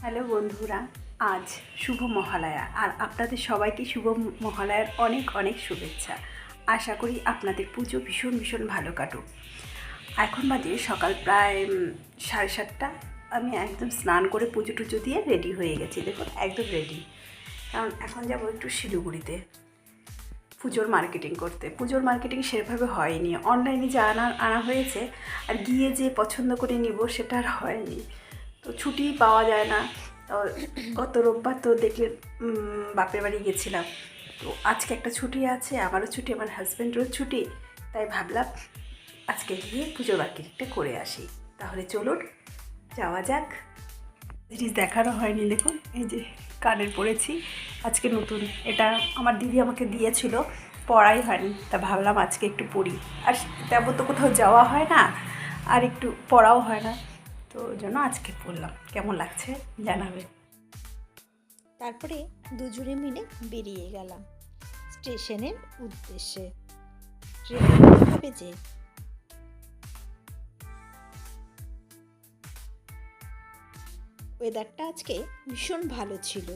Hello বন্ধুরা, আজ শুভ মহালয়া আর আপনাদের সবাইকে শুভ মহালয়ার অনেক অনেক শুভেচ্ছা। আশা করি আপনাদের পুজো ভীষণ ভীষণ ভালো কাটুক। এখন বাজে সকাল প্রায় 7:30। আমি একদম স্নান করে পুজো টুজো দিয়ে রেডি হয়ে গেছি। দেখুন একদম রেডি, কারণ এখন যাবো একটু শিলিগুড়িতে পুজোর মার্কেটিং করতে। পুজোর মার্কেটিং সেভাবে হয়নি, অনলাইনে যা আনা হয়েছে আর গিয়ে যে পছন্দ করে নিব সেটা আর হয়নি। তো ছুটি পাওয়া যায় না। তো গত রোববার তো দেখলে বাপের বাড়ি গেছিলাম। তো আজকে একটা ছুটি আছে, আমারও ছুটি, আমার হাজব্যান্ডেরও ছুটি। তাই ভাবলাম আজকে গিয়ে পুজোর মার্কেটিংটা করে আসি। তাহলে চলুন যাওয়া যাক। জিনিস দেখানো হয়নি, দেখুন এই যে কানের পরেছি আজকে নতুন। এটা আমার দিদি আমাকে দিয়েছিল, পড়াই হয়নি, তা ভাবলাম আজকে একটু পড়ি। আর তেমন তো কোথাও যাওয়া হয় না, আর একটু পড়াও হয় না, তো জন্য আজকে পড়লাম। কেমন লাগছে জানাবে। তারপরে দুজনে মিলে বেরিয়ে গেলাম স্টেশনের উদ্দেশ্যে। ট্রেন হবে যে ওয়েদারটা আজকে ভীষণ ভালো ছিল।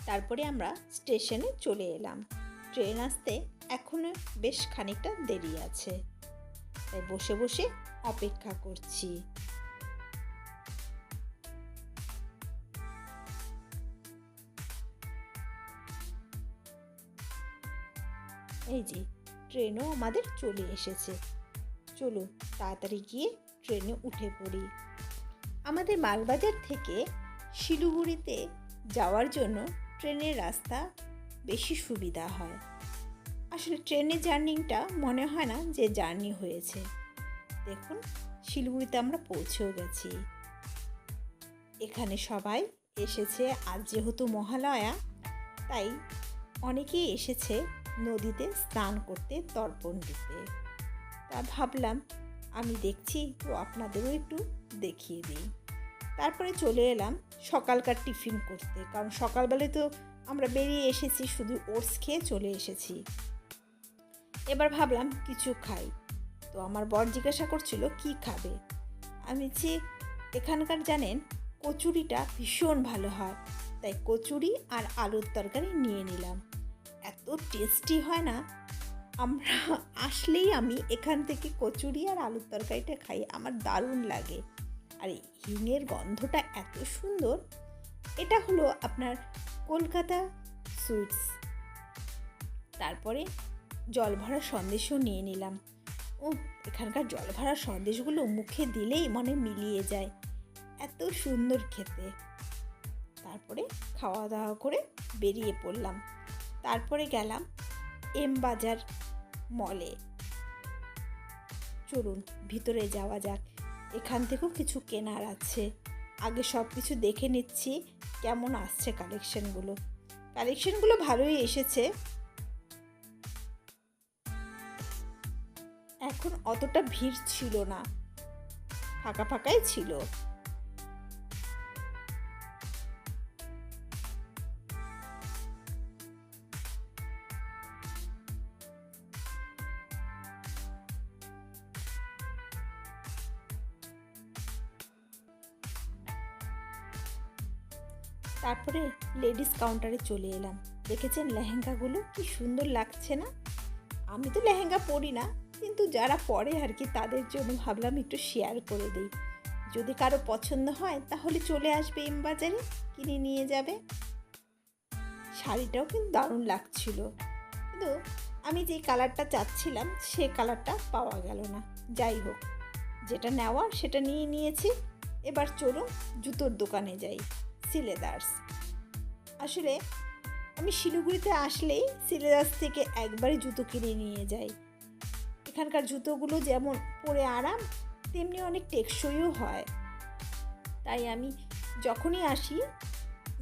তারপরে আমরা স্টেশনে চলে এলাম। ট্রেন আসতে এখনো বেশ খানিকটা দেরি আছে, তাই বসে বসে অপেক্ষা করছি। এই যে ট্রেনও আমাদের চলে এসেছে। চলো তাড়াতাড়ি গিয়ে ট্রেনে উঠে পড়ি। আমাদের মালবাজার থেকে শিলিগুড়িতে যাওয়ার জন্য ট্রেনের রাস্তা বেশি সুবিধা হয়। আসলে ট্রেনের জার্নিটা মনে হয় না যে জার্নি হয়েছে। দেখুন শিলিগুড়িতে আমরা পৌঁছেও গেছি। এখানে সবাই এসেছে, আজ যেহেতু মহালয়া তাই অনেকেই এসেছে নদীতে স্নান করতে, তর্পণ দিতে। তা ভাবলাম আমি দেখছি তো আপনাদেরও একটু দেখিয়ে দিই। তারপরে চলে এলাম সকালকার টিফিন করতে, কারণ সকালবেলায় তো আমরা বেরিয়ে এসেছি, শুধু ওটস খেয়ে চলে এসেছি। এবার ভাবলাম কিছু খাই। তো আমার বর জিজ্ঞাসা করছিল কি খাবে। আমি যে এখানকার জানেন কচুরিটা ভীষণ ভালো হয়, তাই কচুরি আর আলুর তরকারি নিয়ে নিলাম। এত টেস্টি হয় না, আমরা আসলেই আমি এখান থেকে কচুরি আর আলুর তরকারিটা খাই, আমার দারুণ লাগে। আর হিঙের গন্ধটা এত সুন্দর। এটা হলো আপনার কলকাতা সুইটস। তারপরে জল ভরা সন্দেশও নিয়ে নিলাম। এখানকার জল ভরা সন্দেশগুলো মুখে দিলেই মনে মিলিয়ে যায়, এত সুন্দর খেতে। তারপরে খাওয়া দাওয়া করে বেরিয়ে পড়লাম। তারপরে গেলাম এম বাজার মলে। চলুন ভিতরে যাওয়া যাক, এখান থেকেও কিছু কেনার আছে। আগে সব কিছু দেখে নিচ্ছি কেমন আসছে কালেকশনগুলো ভালোই এসেছে। এখন অতটা ভিড় ছিল না, ফাঁকা ফাঁকাই ছিল। তারপরে লেডিস কাউন্টারে চলে এলাম। দেখেছেন লেহেঙ্গাগুলো কি সুন্দর লাগছে না? আমি তো লেহেঙ্গা পরি না, কিন্তু যারা পরে আর কি তাদের জন্য ভাবলাম একটু শেয়ার করে দিই। যদি কারো পছন্দ হয় তাহলে চলে আসবে এম বাজারে, কিনে নিয়ে যাবে। শাড়িটাও কিন্তু দারুণ লাগছিল, কিন্তু আমি যেই কালারটা চাচ্ছিলাম সে কালারটা পাওয়া গেল না। যাই হোক, যেটা নেওয়ার সেটা নিয়ে নিয়েছি। এবার চলুন জুতোর দোকানে যাই, সিলেদার্স। আসলে আমি শিলিগুড়িতে আসলেই সিলেদার্স থেকে একবারই জুতো কিনে নিয়ে যাই। এখানকার জুতোগুলো যেমন পরে আরাম, তেমনি অনেক টেকসইও হয়। তাই আমি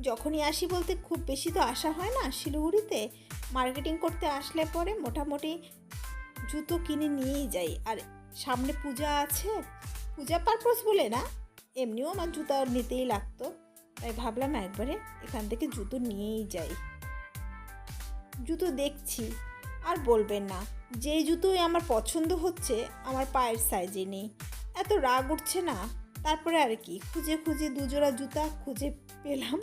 যখনই আসি বলতে খুব বেশি তো আসা হয় না শিলিগুড়িতে, মার্কেটিং করতে আসলে পরে মোটামুটি জুতো কিনে নিয়েই যাই। আর সামনে পূজা আছে, পূজা পারপোস বলে না, এমনিও আমার জুতো নিতেই লাগতো, তাই ভাবলাম একবারে এখান থেকে জুতো নিয়েই যাই। জুতো দেখছি আর বলবেন না, যেই জুতোই আমার পছন্দ হচ্ছে আমার পায়ের সাইজে নেই। এত রাগ উঠছে না, তারপরে আর কি খুঁজে খুঁজে দুজোড়া জুতা খুঁজে পেলাম,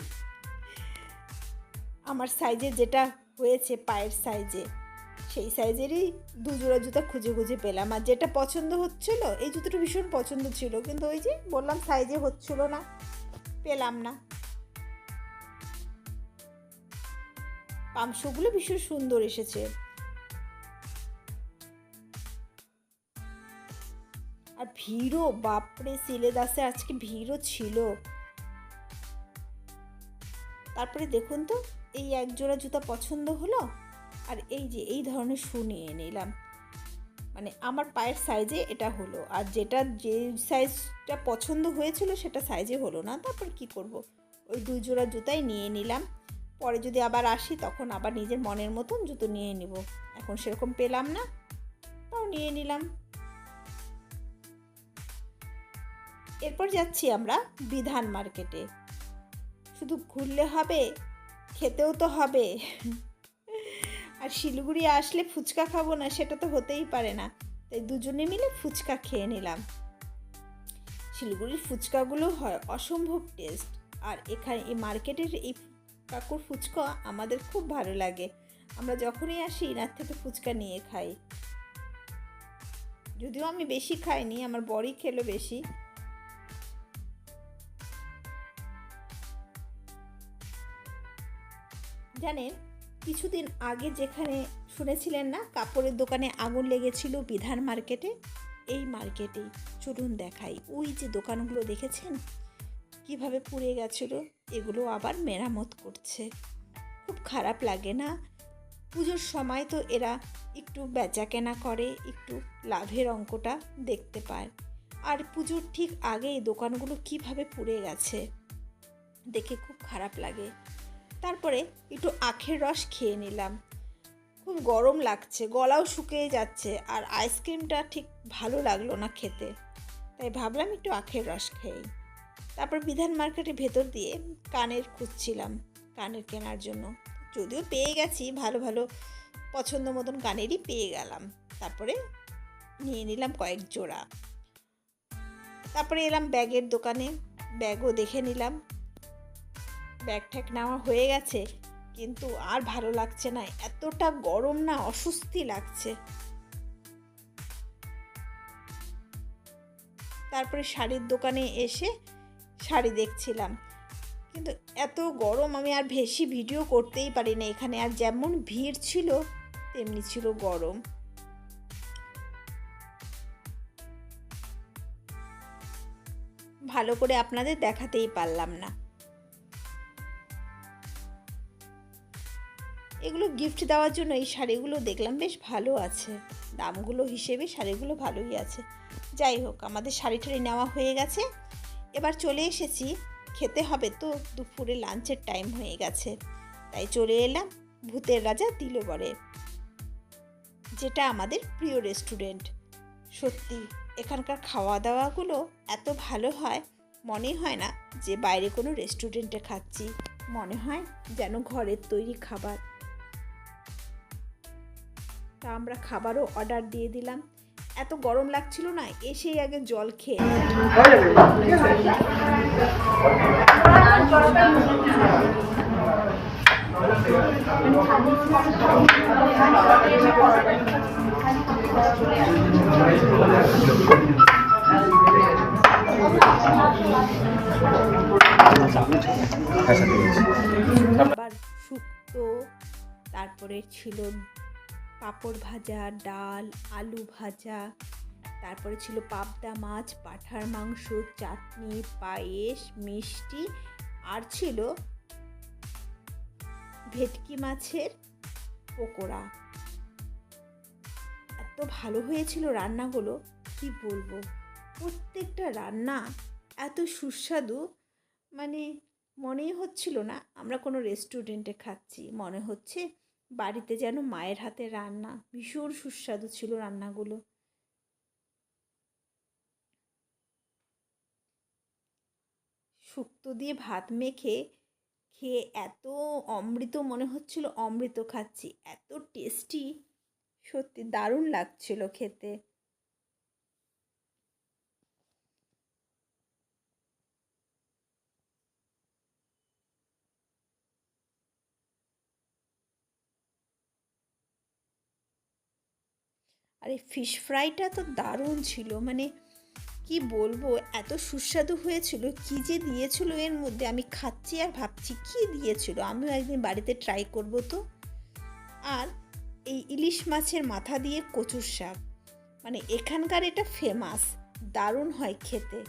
আমার সাইজে যেটা হয়েছে পায়ের সাইজে সেই সাইজেরই দুজোড়া জুতা খুঁজে খুঁজে পেলাম। আর যেটা পছন্দ হচ্ছিল, এই জুতোটা ভীষণ পছন্দ ছিল, কিন্তু ওই যে বললাম সাইজে হচ্ছিল না, পেলাম না। পামশুগুলো ভীষণ সুন্দর এসেছে। আর ভিড়ও, বাপরে সিলেদাসে আজকে ভিড়ও ছিল। তারপরে দেখুন তো, এই এক জোড়া জুতা পছন্দ হলো, আর এই যে এই ধরনের শু নিয়ে নিলাম। মানে আমার পায়ের সাইজে এটা হলো, আর যেটা যে সাইজটা পছন্দ হয়েছিল সেটা সাইজে হলো না। তারপর কি করব, ওই দুই জোড়া জুতাই নিয়ে নিলাম। পরে যদি আবার আসি তখন আবার নিজের মনের মতন জুতো নিয়ে নিব। এখন সেরকম পেলাম না, তাও নিয়ে নিলাম। এরপর যাচ্ছি আমরা বিধান মার্কেটে। শুধু ঘুরলে হবে, খেতেও তো হবে। আর শিলিগুড়ি আসলে ফুচকা খাবো না সেটা তো হতেই পারে না, তাই দুজনে মিলে ফুচকা খেয়ে নিলাম। শিলিগুড়ির ফুচকাগুলো হয় অসম্ভব টেস্ট, আর এখানে এই মার্কেটের এই কাকুর ফুচকা আমাদের খুব ভালো লাগে। আমরা যখনই আসি এনার থেকে ফুচকা নিয়ে খাই। যদিও আমি বেশি খাইনি, আমার বরই খেলো বেশি। জানেন, কিছুদিন আগে যেখানে শুনেছিলেন না কাপড়ের দোকানে আগুন লেগেছিল বিধান মার্কেটে, এই মার্কেটেই চলুন দেখাই। ওই যে দোকানগুলো দেখেছেন কিভাবে পুড়ে গেছিল, এগুলো আবার মেরামত করছে। খুব খারাপ লাগে না? পুজোর সময় তো এরা একটু বেচা কেনা করে, একটু লাভের অঙ্কটা দেখতে পায়, আর পুজোর ঠিক আগেই দোকানগুলো কিভাবে পুড়ে গেছে দেখে খুব খারাপ লাগে। তারপরে একটু আখের রস খেয়ে নিলাম। খুব গরম লাগছে, গলাও শুকিয়ে যাচ্ছে, আর আইসক্রিমটা ঠিক ভালো লাগলো না খেতে, তাই ভাবলাম একটু আখের রস খেয়ে। তারপর বিধান মার্কেটের ভেতর দিয়ে কানের খুঁজছিলাম, কানের কেনার জন্য। যদিও পেয়ে গেছি, ভালো ভালো পছন্দ মতন কানেরই পেয়ে গেলাম। তারপরে নিয়ে নিলাম কয়েক জোড়া। তারপরে এলাম ব্যাগের দোকানে, ব্যাগও দেখে নিলাম। ব্যাগ ঠ্যাগ নেওয়া হয়ে গেছে, কিন্তু আর ভালো লাগছে না, এতটা গরম না, অস্বস্তি লাগছে। তারপরে শাড়ির দোকানে এসে শাড়ি দেখছিলাম, কিন্তু এত গরম আমি আর বেশি ভিডিও করতেই পারি না এখানে। আর যেমন ভিড় ছিল তেমনি ছিল গরম। ভালো করে আপনাদের দেখাতেই পারলাম না। এগুলো গিফট দেওয়ার জন্য এই শাড়িগুলো দেখলাম বেশ ভালো আছে, দামগুলো হিসেবে শাড়িগুলো ভালোই আছে। যাই হোক, আমাদের শাড়ি টাড়ি নেওয়া হয়ে গেছে, এবার চলে এসেছি, খেতে হবে তো, দুপুরে লাঞ্চের টাইম হয়ে গেছে, তাই চলে এলাম ভূতের রাজা দিলবরে, যেটা আমাদের প্রিয় রেস্টুরেন্ট। সত্যি এখানকার খাওয়া দাওয়াগুলো এত ভালো হয়, মনে হয় না যে বাইরে কোনো রেস্টুরেন্টে খাচ্ছি, মনে হয় যেন ঘরের তৈরি খাবার। তা আমরা খাবারও অর্ডার দিয়ে দিলাম। এত গরম লাগছিল না, এসেই আগে জল খেয়ে আবার শুক্তো, তারপরে ছিল পাঁপড় ভাজা, ডাল, আলু ভাজা, তারপরে ছিল পাবদা মাছ, পাঁঠার মাংস, চাটনি, পায়েস, মিষ্টি, আর ছিল ভেটকি মাছের পকোড়া। এত ভালো হয়েছিল রান্নাগুলো, কি বলবো। প্রত্যেকটা রান্না এত সুস্বাদু, মানে মনেই হচ্ছিল না আমরা কোনো রেস্টুরেন্টে খাচ্ছি, মনে হচ্ছে বাড়িতে যেন মায়ের হাতে রান্না। ভীষণ সুস্বাদু ছিল রান্নাগুলো। শুক্তো দিয়ে ভাত মেখে খেয়ে এত অমৃত মনে হচ্ছিল, অমৃত খাচ্ছি, এত টেস্টি, সত্যি দারুণ লাগছিল খেতে। আর এই ফিশ ফ্রাইটা তো দারুণ ছিল, মানে কি বলবো, এত সুস্বাদু হয়েছিল। কি যে দিয়েছিল এর মধ্যে, আমি খাচ্ছি আর ভাবছি কি দিয়েছিল। আমিও একদিন বাড়িতে ট্রাই করব তো। আর এই ইলিশ মাছের মাথা দিয়ে কচুর শাক, মানে এখানকার এটা ফেমাস, দারুণ হয় খেতে।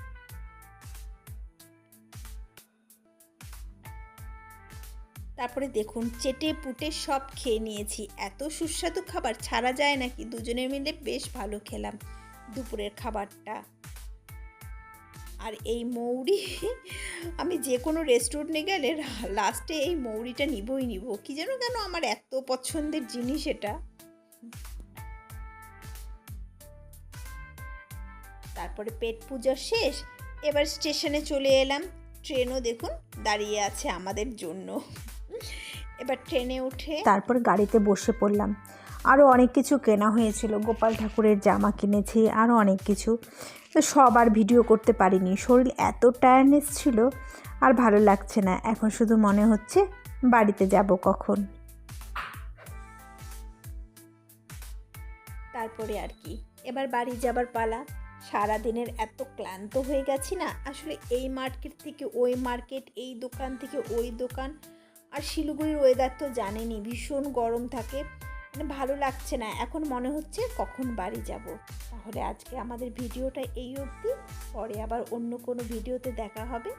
তারপরে দেখুন চেটে পুটে সব খেয়ে নিয়েছি। এত সুস্বাদু খাবার ছাড়া যায় নাকি, দুজনে মিলে বেশ ভালো খেলাম দুপুরের খাবারটা। আর এই মৌরি, আমি যে কোনো রেস্টুরেন্টে গেলে লাস্টে এই মৌরিটা নিবই নিব, কি যেন কেন আমার এত পছন্দের জিনিস এটা। তারপরে পেট পূজা শেষ, এবার স্টেশনে চলে এলাম। ট্রেনও দেখুন দাঁড়িয়ে আছে আমাদের জন্য। এবার ট্রেনে উঠে তারপর গাড়িতে বসে পড়লাম। আরও অনেক কিছু কেনা হয়েছিল, গোপাল ঠাকুরের জামা কিনেছি, আরও অনেক কিছু। তো সব আর ভিডিও করতে পারিনি, শরীর এত টায়ার্ডনেস ছিল, আর ভালো লাগছে না। এখন শুধু মনে হচ্ছে বাড়িতে যাব কখন। তারপরে আর কি, এবার বাড়ি যাবার পালা। সারাদিনের এত ক্লান্ত হয়ে গেছি না, আসলে এই মার্কেট থেকে ওই মার্কেট, এই দোকান থেকে ওই দোকান। আর শিলিগুড়ির ওয়েদার তো জানেনই, ভীষণ গরম থাকে, মানে ভালো লাগছে না। এখন মনে হচ্ছে কখন বাড়ি যাব। তাহলে আজকে আমাদের ভিডিওটা এই অবধি, পরে আবার অন্য কোনো ভিডিওতে দেখা হবে।